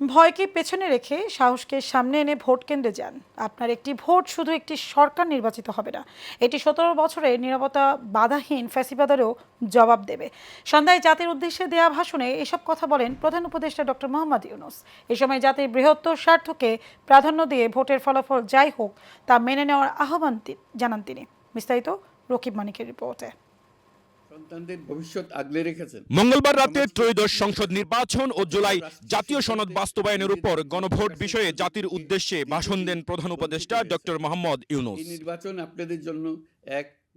ভয়কে পেছনে রেখে সাহসকে সামনে এনে ভোট কেন্দ্রে যান। আপনার একটি ভোট শুধু একটি সরকার নির্বাচিত হবে না, এটি 17 বছরের নিরাপত্তা বাধাহীন ফ্যাসিবাদেরও জবাব দেবে। সন্ধ্যায় জাতির উদ্দেশ্যে দেয়া ভাষণে এসব কথা বলেন প্রধান উপদেষ্টা ডক্টর মোহাম্মদ ইউনূস। এ সময় জাতির বৃহত্তর স্বার্থকে প্রাধান্য দিয়ে ভোটের ফলাফল যাই হোক তা মেনে নেওয়ার আহ্বান জানান তিনি। বিস্তারিত রকিব মানিকের রিপোর্টে। মঙ্গলবার রাতে ত্রয়োদশ সংসদ নির্বাচন ও জুলাই জাতীয় সনদ বাস্তবায়নের উপর গণভোট বিষয়ে জাতির উদ্দেশ্যে ভাষণ দেন প্রধান উপদেষ্টা ডক্টর মোহাম্মদ ইউনূস। নির্বাচন আপনাদের জন্য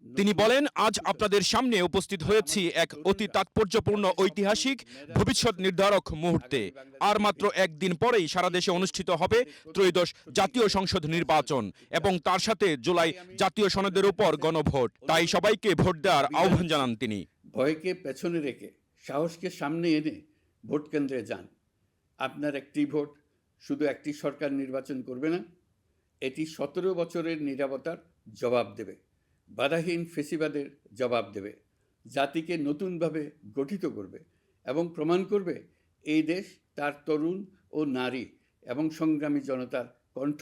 তিনি বলেন, আজ আপনাদের সামনে উপস্থিত হয়েছি এক অতি তাৎপর্যপূর্ণ ঐতিহাসিক ভবিষ্যৎ নির্ধারক মুহূর্তে। আর মাত্র একদিন পরেই সারা দেশে অনুষ্ঠিত হবে ত্রয়োদশ জাতীয় সংসদ নির্বাচন এবং তার সাথে জুলাই জাতীয় সনদের উপর গণভোট। তাই সবাইকে ভোট দেওয়ার আহ্বান জানান তিনি। ভয়কে পেছনে রেখে সাহসকে সামনে এনে ভোট কেন্দ্রে যান। আপনার একটি ভোট শুধু একটি সরকার নির্বাচন করবে না, এটি 17 বছরের নিরাপত্তার জবাব দেবে, বাধাহীন ফেসিবাদের জবাব দেবে, জাতিকে নতুনভাবে গঠিত করবে এবং প্রমাণ করবে এই দেশ তার তরুণ ও নারী এবং সংগ্রামী জনতার কণ্ঠ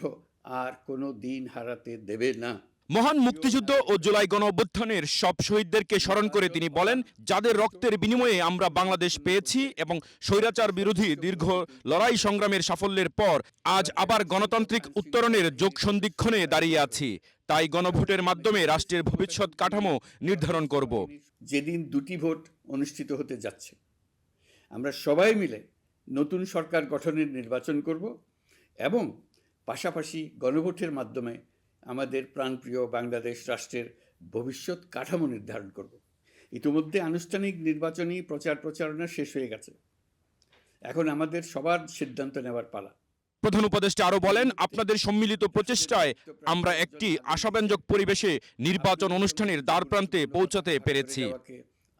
আর কোনো দিন হারাতে দেবে না। মহান মুক্তিযুদ্ধ ও জুলাই গণঅভ্যুত্থানের সব শহীদদেরকে স্মরণ করে তিনি বলেন, যাদের রক্তের বিনিময়ে আমরা বাংলাদেশ পেয়েছি এবং স্বৈরাচার বিরোধী দীর্ঘ লড়াই সংগ্রামের সাফল্যের পর আজ আবার গণতান্ত্রিক উত্তরণের যোগ সন্ধিক্ষণে দাঁড়িয়ে আছি। তাই গণভোটের মাধ্যমে রাষ্ট্রের ভবিষ্যৎ কাঠামো নির্ধারণ করব। যেদিন দুটি ভোট অনুষ্ঠিত হতে যাচ্ছে, আমরা সবাই মিলে নতুন সরকার গঠনের নির্বাচন করব এবং পাশাপাশি গণভোটের মাধ্যমে আমাদের প্রাণপ্রিয় বাংলাদেশ রাষ্ট্রের ভবিষ্যৎ কাঠামো নির্ধারণ করব। ইতিমধ্যে আনুষ্ঠানিক নির্বাচনী প্রচারণা শেষ হয়ে গেছে। এখন আমাদের সবার সিদ্ধান্ত নেওয়ার পালা। প্রধান উপদেষ্টা আরো বলেন, আপনাদের সম্মিলিত প্রচেষ্টায় আমরা একটি আশাব্যঞ্জক পরিবেশে নির্বাচন অনুষ্ঠানের দ্বারপ্রান্তে পৌঁছাতে পেরেছি।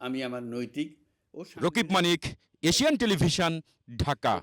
আমি আমার নৈতিক ও রকিব মানিক, এশিয়ান টেলিভিশন, ঢাকা।